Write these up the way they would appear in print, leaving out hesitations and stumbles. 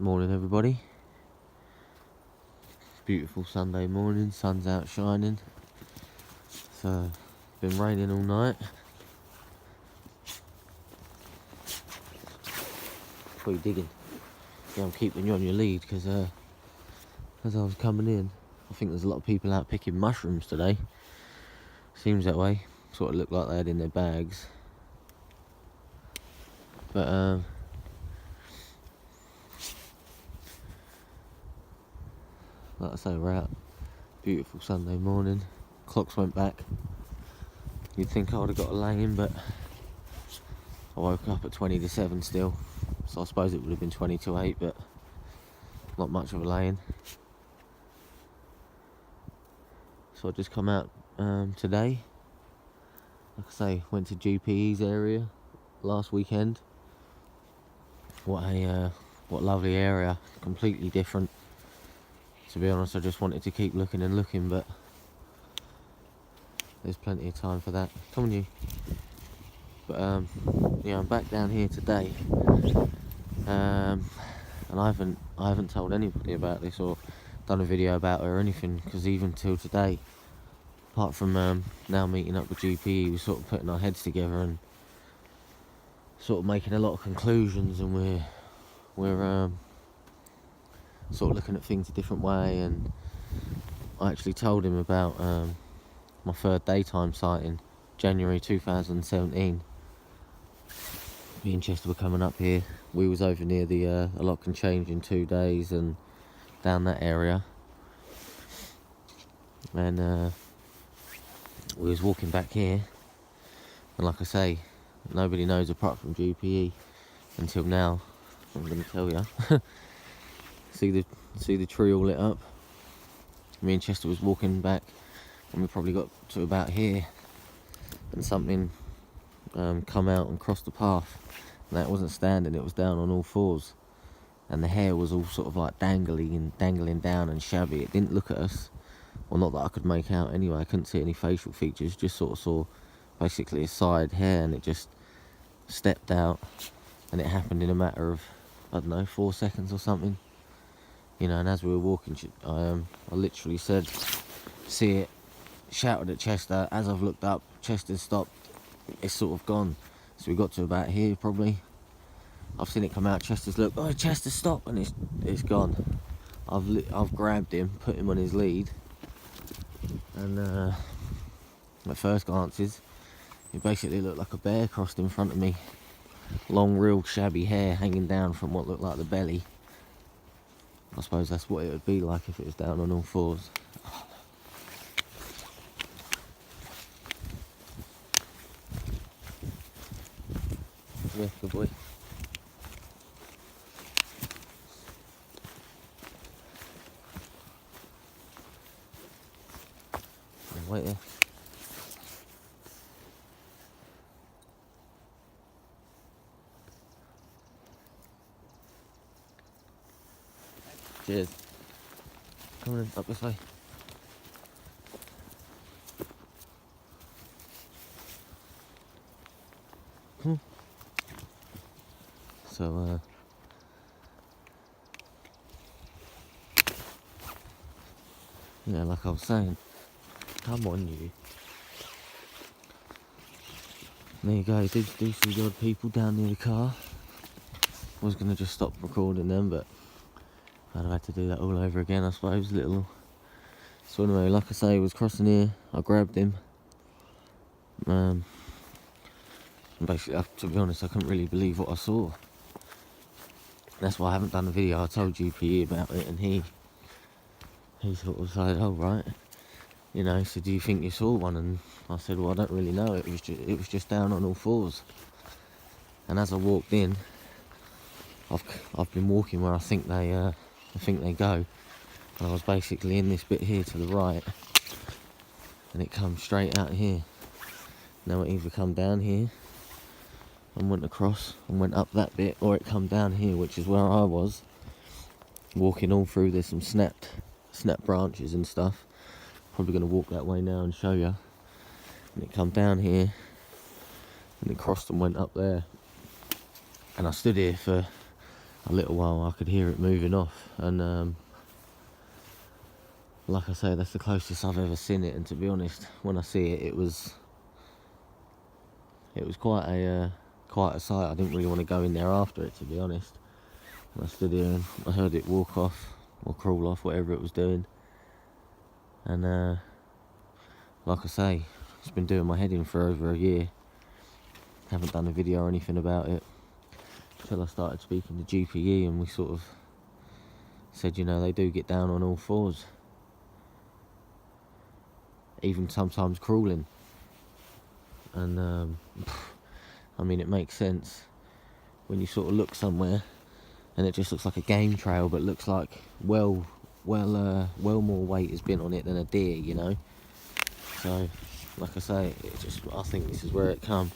Morning everybody. Beautiful Sunday morning, sun's out shining. So been raining all night. What are you digging? Yeah, I'm keeping you on your lead because as I was coming in, I think there's a lot of people out picking mushrooms today. Seems that way. Sort of looked like they had in their bags. But like I say, we're out. Beautiful Sunday morning. Clocks went back. You'd think I would have got a lay in, but I woke up at 20 to 7 still. So I suppose it would have been 20 to 8, but not much of a lay in. So I just come out today. Like I say, went to GPE's area last weekend. What lovely area. Completely different. To be honest, I just wanted to keep looking and looking, but there's plenty of time for that. Come on, you. But yeah, I'm back down here today, and I haven't told anybody about this or done a video about it or anything, because even till today, apart from now meeting up with GPE, we're sort of putting our heads together and sort of making a lot of conclusions, and we're sort of looking at things a different way. And I actually told him about my third daytime sighting, January 2017. Me and Chester were coming up here. We was over near the A Lot Can Change in 2 days and down that area. And we was walking back here, and like I say, nobody knows apart from GPE until now. I'm going to tell you. see the tree all lit up. Me and Chester was walking back, and we probably got to about here, and something come out and crossed the path. And that wasn't standing, it was down on all fours, and the hair was all sort of like dangling down and shabby. It didn't look at us, well, not that I could make out anyway. I couldn't see any facial features, just sort of saw basically a side hair, and it just stepped out, and it happened in a matter of, I don't know, 4 seconds or something, you know. And as we were walking, I literally said, see it, shouted at Chester. As I've looked up, Chester stopped. It's sort of gone. So we got to about here probably. I've seen it come out. Chester's looked, oh Chester, stop, and it's gone. I've grabbed him, put him on his lead, and at first glances, it basically looked like a bear crossed in front of me. Long, real shabby hair hanging down from what looked like the belly. I suppose that's what it would be like if it was down on all fours. Yeah, good boy. Wait there. Cheers. Come on, up this way. So, yeah, like I was saying, come on, you. There you go. Do see the odd people down near the car. I was gonna just stop recording them, but I'd have had to do that all over again, I suppose. So anyway, like I say, he was crossing here. I grabbed him. And basically, to be honest, I couldn't really believe what I saw. That's why I haven't done a video. I told GPE about it, and he sort of said, "Oh right," you know. So do you think you saw one? And I said, "Well, I don't really know. It was just down on all fours." And as I walked in, I've been walking where I think they go, and I was basically in this bit here to the right, and it comes straight out here. Now it either come down here and went across and went up that bit, or it come down here, which is where I was walking all through. There's some snapped branches and stuff. Probably going to walk that way now and show you. And it come down here, and it crossed and went up there. And I stood here for a little while, I could hear it moving off, and like I say, that's the closest I've ever seen it. And to be honest, when I see it, it was quite a sight. I didn't really want to go in there after it, to be honest. And I stood here and I heard it walk off or crawl off, whatever it was doing. And like I say, it's been doing my head in for over a year. Haven't done a video or anything about it until I started speaking to GPE, and we sort of said, you know, they do get down on all fours, even sometimes crawling. And I mean, it makes sense when you sort of look somewhere and it just looks like a game trail, but looks like well more weight has been on it than a deer, you know. So like I say, I think this is where it come.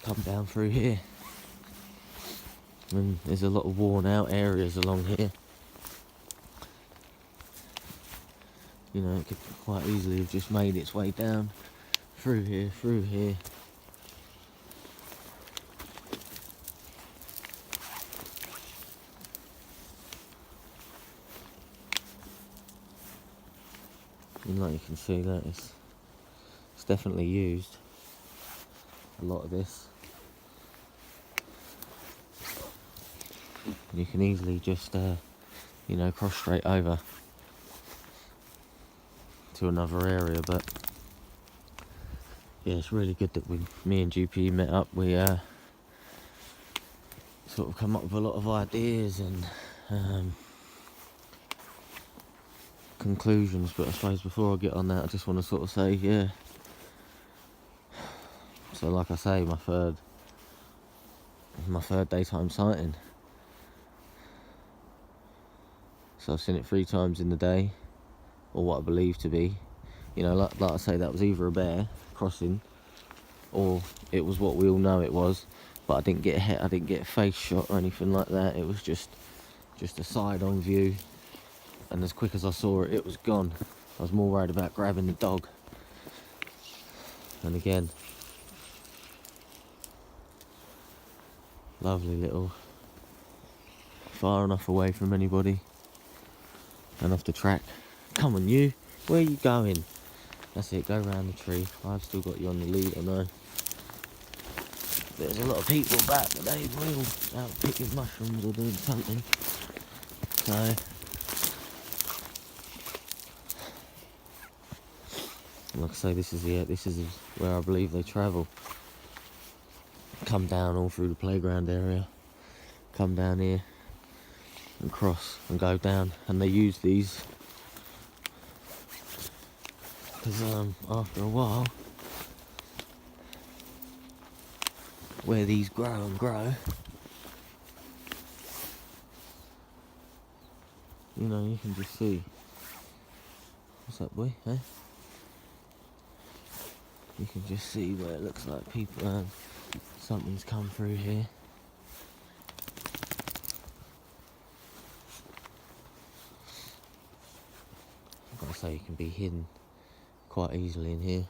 Come down through here, and there's a lot of worn out areas along here. You know, it could quite easily have just made its way down through here. And like you can see, that it's definitely used, a lot of this. You can easily just you know, cross straight over to another area. But yeah, it's really good that me and GP met up. We sort of come up with a lot of ideas and conclusions. But I suppose before I get on that, I just want to sort of say, yeah, so like I say, my third daytime sighting. So I've seen it 3 times in the day, or what I believe to be. You know, like I say, that was either a bear crossing, or it was what we all know it was. But I didn't get hit, I didn't get a face shot or anything like that. It was just a side-on view, and as quick as I saw it, it was gone. I was more worried about grabbing the dog. And again, lovely little, far enough away from anybody and off the track. Come on, you, where are you going? That's it, go round the tree. I've still got you on the lead, I know. There's a lot of people back, but they will out picking mushrooms or doing something. So like I say, this is where I believe they travel. Come down all through the playground area, come down here and cross and go down, and they use these because after a while, where these grow and grow, you know, you can just see. What's up, boy? Eh? You can just see where it looks like people, something's come through here. I've got to say, you can be hidden quite easily in here.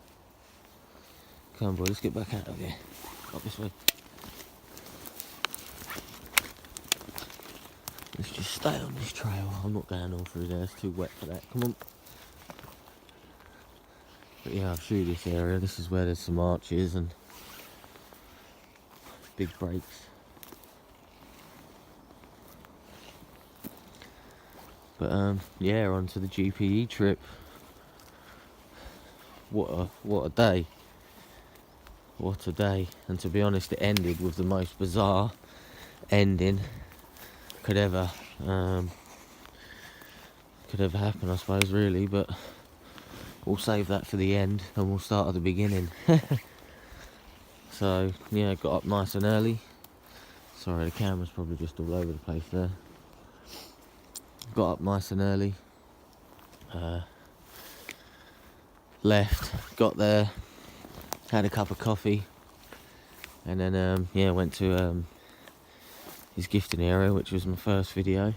Come on, boy, let's get back out of here. Up this way. Let's just stay on this trail. I'm not going all through there, it's too wet for that. Come on. But yeah, I'll show you this area. This is where there's some arches and big breaks. But yeah, on to the GPE trip. What a day. What a day. And to be honest, it ended with the most bizarre ending could ever happen, I suppose, really. But we'll save that for the end and we'll start at the beginning. So yeah, got up nice and early. Sorry, the camera's probably just all over the place there. Got up nice and early. Left, got there, had a cup of coffee, and then yeah, went to his gifting area, which was my first video,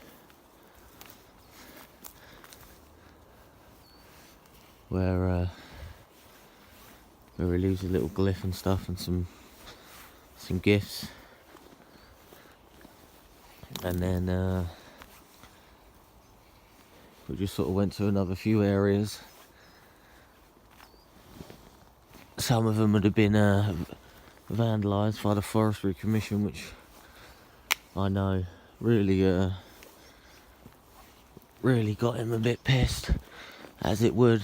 where he leaves a little glyph and stuff and some some gifts, and then we just sort of went to another few areas. Some of them would have been vandalised by the Forestry Commission, which I know really got him a bit pissed, as it would,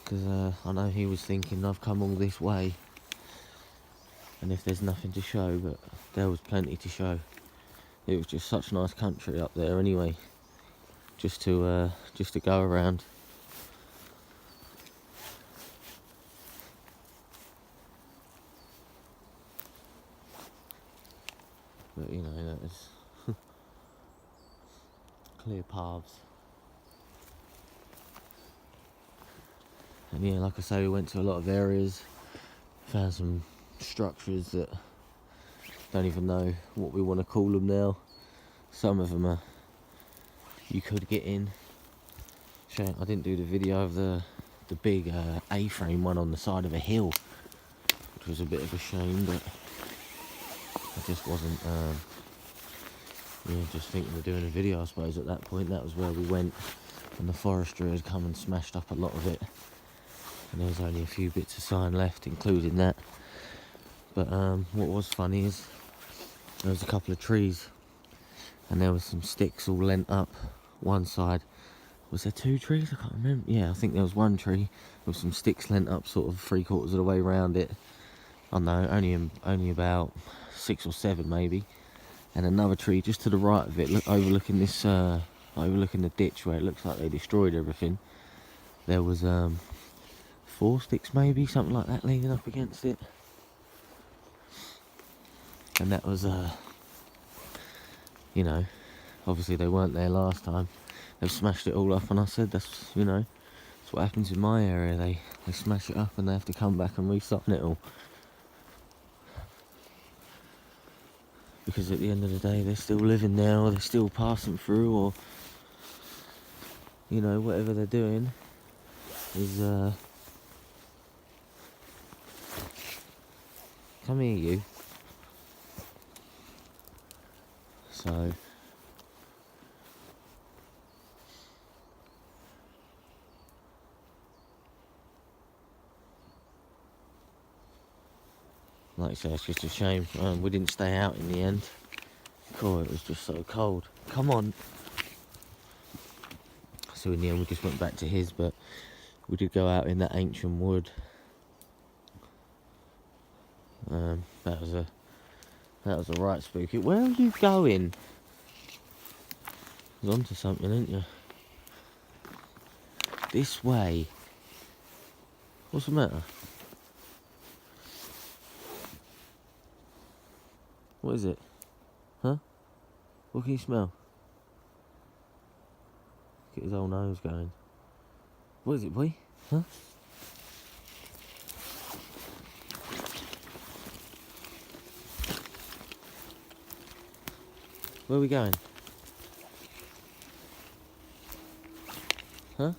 because I know he was thinking, I've come all this way, and if there's nothing to show, but there was plenty to show. It was just such nice country up there anyway, just to go around. But you know, that is clear paths. And yeah, like I say, we went to a lot of areas, found some structures that don't even know what we want to call them now. Some of them are, you could get in. I didn't do the video of the big A-frame one on the side of a hill, which was a bit of a shame, but I just wasn't just thinking of doing a video, I suppose. At that point, that was where we went, and the forestry had come and smashed up a lot of it, and there was only a few bits of sign left, including that. But what was funny is there was a couple of trees, and there was some sticks all lent up one side. Was there 2 trees? I can't remember. Yeah, I think there was 1 tree with some sticks lent up sort of 3/4 of the way around it. I don't know, only about 6 or 7 maybe. And another tree just to the right of it, overlooking this, overlooking the ditch where it looks like they destroyed everything. There was 4 sticks maybe, something like that, leaning up against it. And that was, you know, obviously they weren't there last time. They've smashed it all up, and I said that's what happens in my area. They smash it up and they have to come back and re-sign it all. Because at the end of the day, they're still living there, or they're still passing through, or you know, whatever they're doing is come here, you. So like I say, it's just a shame we didn't stay out in the end. Cool, it was just so cold. Come on. So in the end we just went back to his, but we did go out in that ancient wood. That was a right spooky. Where are you going? I was onto something, ain't you? This way. What's the matter? What is it? Huh? What can you smell? Look at his old nose going. What is it, boy? Huh? Where are we going? Huh?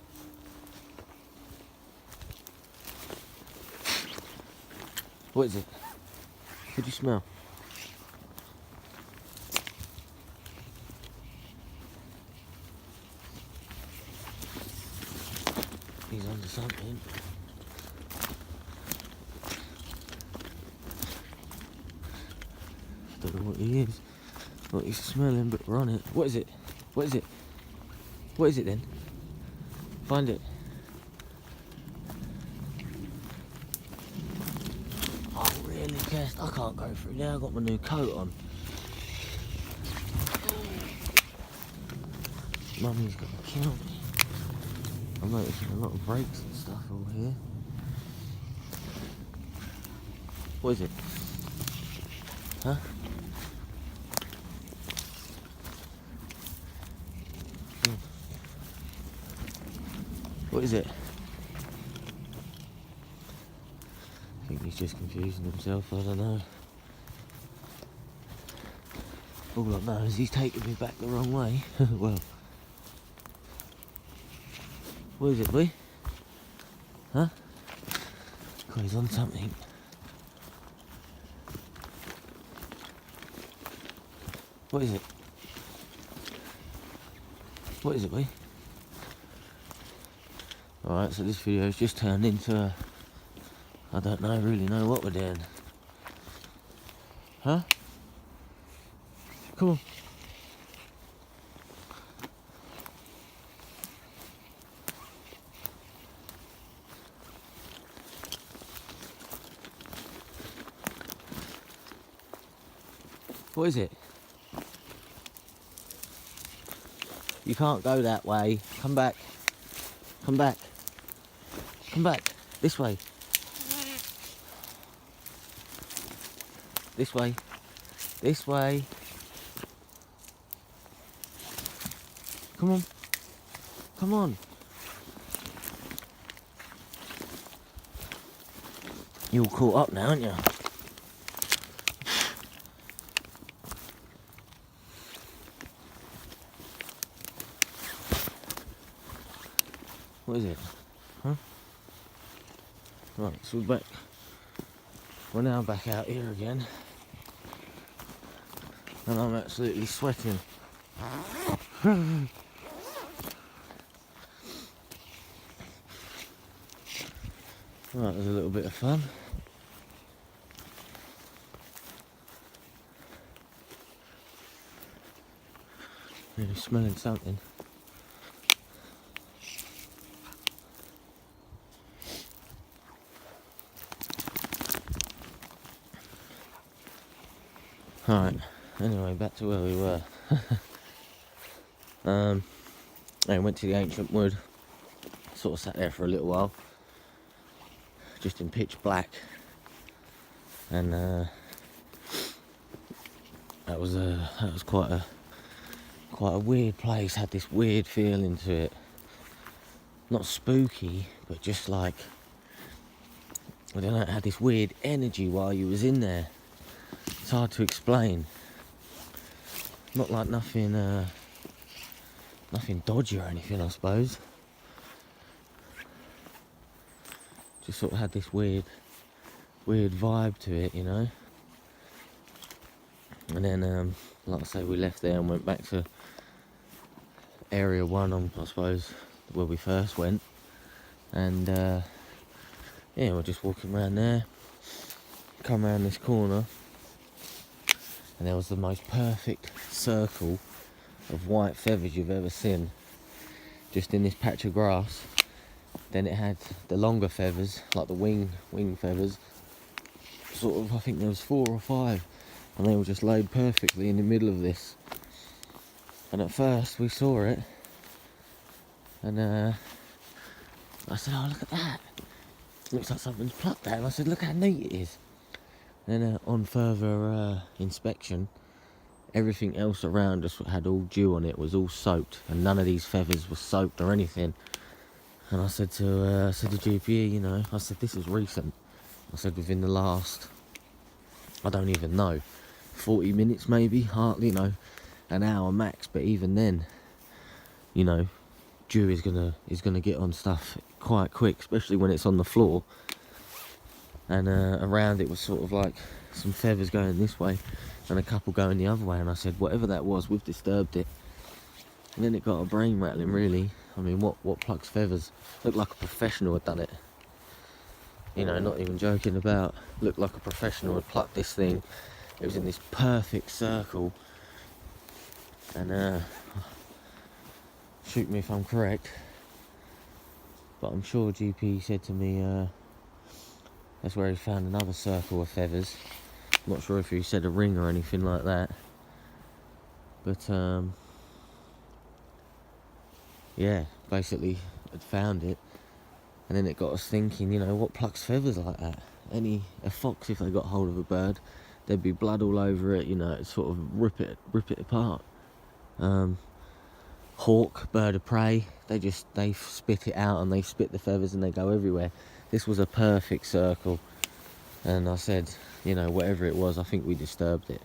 What is it? What do you smell? He's onto something. Don't know what he is. What he's smelling, but we're on it. What is it? What is it? What is it then? Find it. Oh, really pissed. I can't go through there. I've got my new coat on. Mummy's gonna kill me. I'm noticing a lot of brakes and stuff all here. What is it? Huh? What is it? I think he's just confusing himself, I don't know. All I know is he's taking me back the wrong way. Well. What is it, boy? Huh? God, he's on something. What is it? What is it, boy? Alright, so this video has just turned into a... I don't really know what we're doing. Huh? Come on. What is it? You can't go that way. Come back. Come back. Come back. This way. This way. This way. Come on. Come on. You're all caught up now, aren't you? What is it? Huh? Right, so we're back. We're now back out here again. And I'm absolutely sweating. Right, there's a little bit of fun. Really smelling something. Alright, anyway, back to where we were. I went to the Ancient Wood, sort of sat there for a little while, just in pitch black, and that was quite a weird place. Had this weird feeling to it, not spooky, but just like, I don't know, it had this weird energy while you was in there. It's hard to explain. Not like nothing dodgy or anything, I suppose. Just sort of had this weird vibe to it, you know. And then, like I say, we left there and went back to Area 1, I suppose, where we first went. And yeah, we're just walking around there. Come around this corner. And there was the most perfect circle of white feathers you've ever seen, just in this patch of grass. Then it had the longer feathers, like the wing feathers, sort of, I think there was 4 or 5, and they were just laid perfectly in the middle of this. And at first we saw it, and I said, oh, look at that, looks like something's plucked that. And I said, look how neat it is. Then on further inspection, everything else around us had all dew on it, was all soaked, and none of these feathers were soaked or anything. And I said to GP, you know, I said, this is recent. I said, within the last, I don't even know, 40 minutes maybe, hardly, you know, an hour max. But even then, you know, dew is gonna get on stuff quite quick, especially when it's on the floor. And around it was sort of like some feathers going this way and a couple going the other way. And I said, whatever that was, we've disturbed it. And then it got a brain rattling, really. I mean, what plucks feathers? Looked like a professional had done it. You know, not even joking about. Looked like a professional had plucked this thing. It was in this perfect circle. And shoot me if I'm correct, but I'm sure GP said to me that's where he found another circle of feathers. I'm not sure if he said a ring or anything like that, but yeah, basically had found it. And then it got us thinking, you know, what plucks feathers like that? A fox, if they got hold of a bird, there'd be blood all over it, you know, it'd sort of rip it apart. Hawk, bird of prey, they spit it out, and they spit the feathers and they go everywhere. This was a perfect circle. And I said, you know, whatever it was, I think we disturbed it.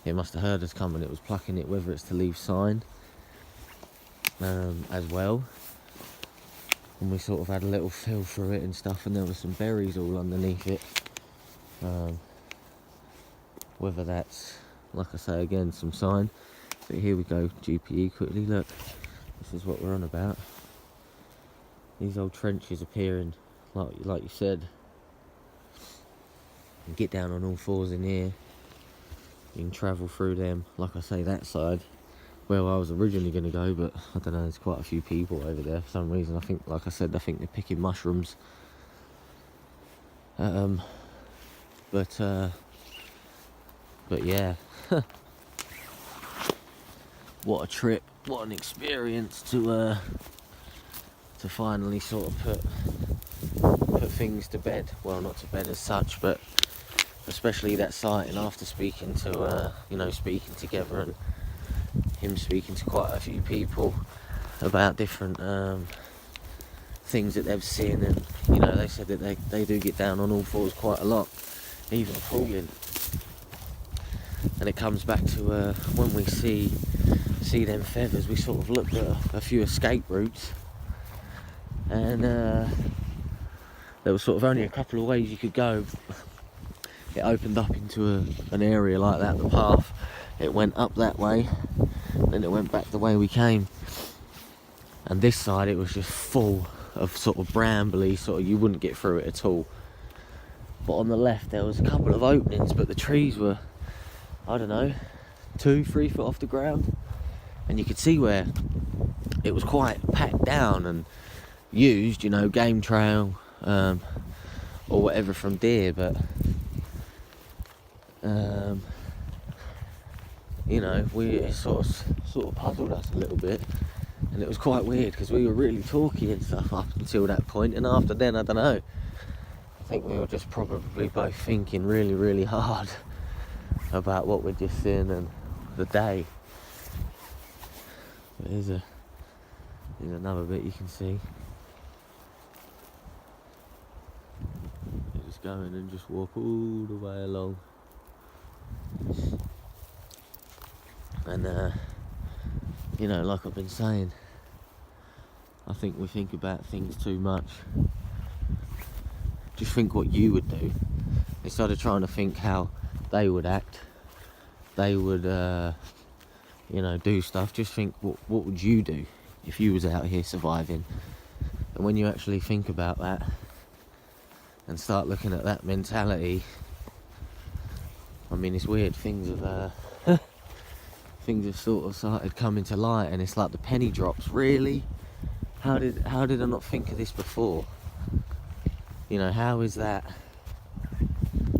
It must have heard us coming, it was plucking it, whether it's to leave sign as well. And we sort of had a little feel through it and stuff, and there were some berries all underneath it. Whether that's like I say again, some sign. But here we go, GPE quickly, look. This is what we're on about. These old trenches appearing, like you said. You get down on all fours in here. You can travel through them, like I say, that side. Well, I was originally going to go, but I don't know, there's quite a few people over there for some reason. I think, like I said, I think they're picking mushrooms. But yeah. What a trip, what an experience to finally sort of put things to bed. Well, not to bed as such, but especially that sighting after speaking to, speaking together and him speaking to quite a few people about different things that they've seen, and they said that they do get down on all fours quite a lot, even crawling. And it comes back to when we see them feathers, we sort of looked at a few escape routes, and there was sort of only a couple of ways you could go. It opened up into an area like that, the path. It went up that way, then it went back the way we came. And this side, it was just full of sort of brambly, sort of, you wouldn't get through it at all. But on the left, there was a couple of openings, but the trees were, I don't know, 2-3 foot off the ground. And you could see where it was quite packed down and used, game trail, or whatever from deer, but it sort of puzzled us a little bit, and it was quite weird because we were really talky and stuff up until that point, and after then, I don't know, I think we were just probably both thinking really, really hard about what we'd just seen and the day. But here's another bit you can see. You just go in and just walk all the way along. And like I've been saying, I think we think about things too much. Just think what you would do instead of trying to think how they would act, they would do stuff. Just think what would you do if you was out here surviving. And when you actually think about that and start looking at that mentality, I mean, it's weird, things have sort of started coming to light, and it's like the penny drops. Really? How did I not think of this before? How is that?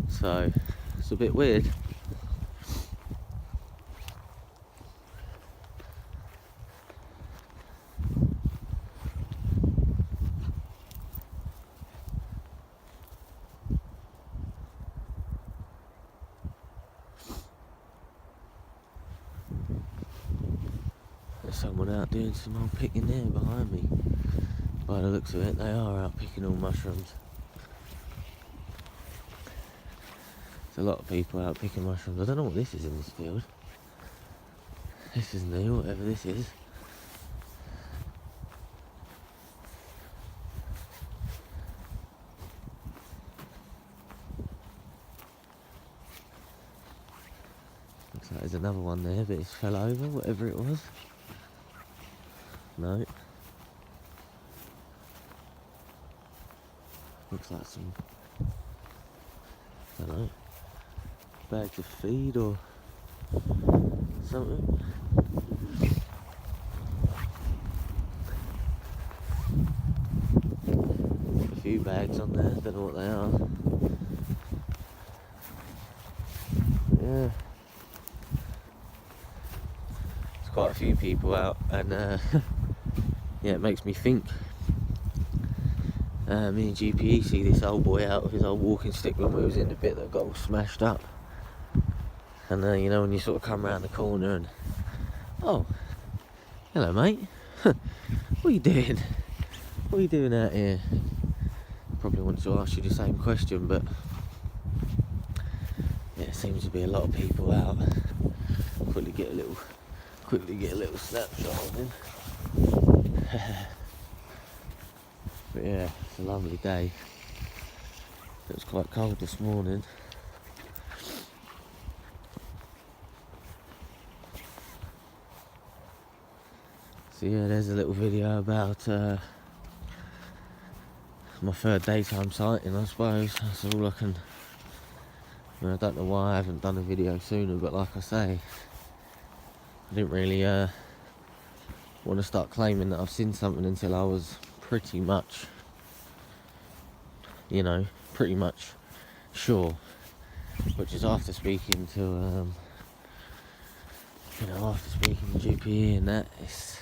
So it's a bit weird. There's someone out doing some old picking there behind me. By the looks of it, they are out picking all mushrooms. There's a lot of people out picking mushrooms. I don't know what this is in this field. This is new, whatever this is. Looks like there's another one there, but it's fell over, whatever it was. No. Looks like some, I don't know, bags of feed or something. A few bags on there, don't know what they are. Yeah. There's quite a few people out, and yeah, it makes me think. Me and GPE see this old boy out with his old walking stick when we was in the bit that got all smashed up. And when you sort of come around the corner and, oh, hello mate, what are you doing? What are you doing out here? Probably wanted to ask you the same question, but yeah, it seems to be a lot of people out. Quickly get a little snapshot of him. But yeah, it's a lovely day. It was quite cold this morning. So yeah, there's a little video about my third daytime sighting, I suppose. That's all I can... I mean, I don't know why I haven't done a video sooner, but like I say, I didn't really want to start claiming that I've seen something until I was pretty much, you know, pretty much sure. Which is after speaking to, you know, after speaking to GPE and that, it's...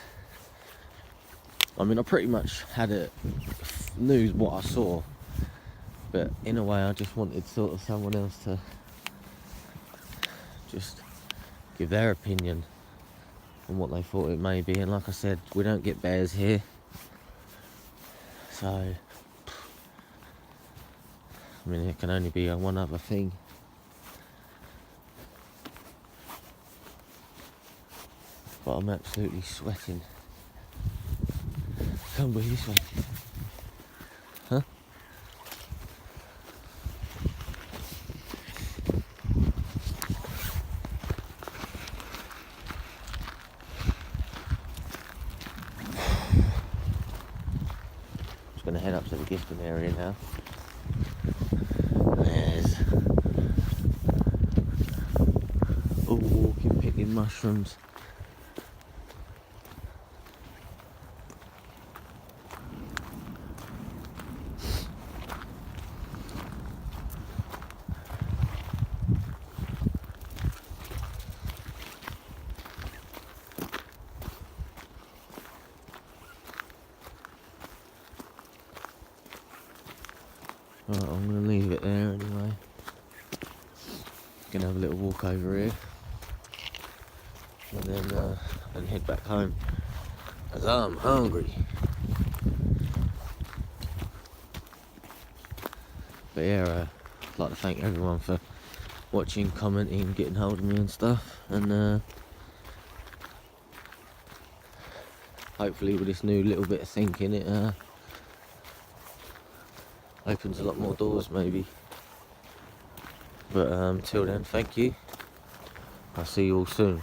I mean, I pretty much knew what I saw, but in a way I just wanted sort of someone else to just give their opinion on what they thought it may be. And like I said, we don't get bears here, so I mean, it can only be one other thing. But I'm absolutely sweating. Come be this way. Huh? Just gonna head up to the gifting area now. There's all walking, picking mushrooms. Right, I'm going to leave it there anyway. Gonna have a little walk over here and then head back home, as I'm hungry. But yeah, I'd like to thank everyone for watching, commenting, getting hold of me and stuff, and hopefully with this new little bit of thinking, it opens a lot more doors maybe. But till then, thank you. I'll see you all soon.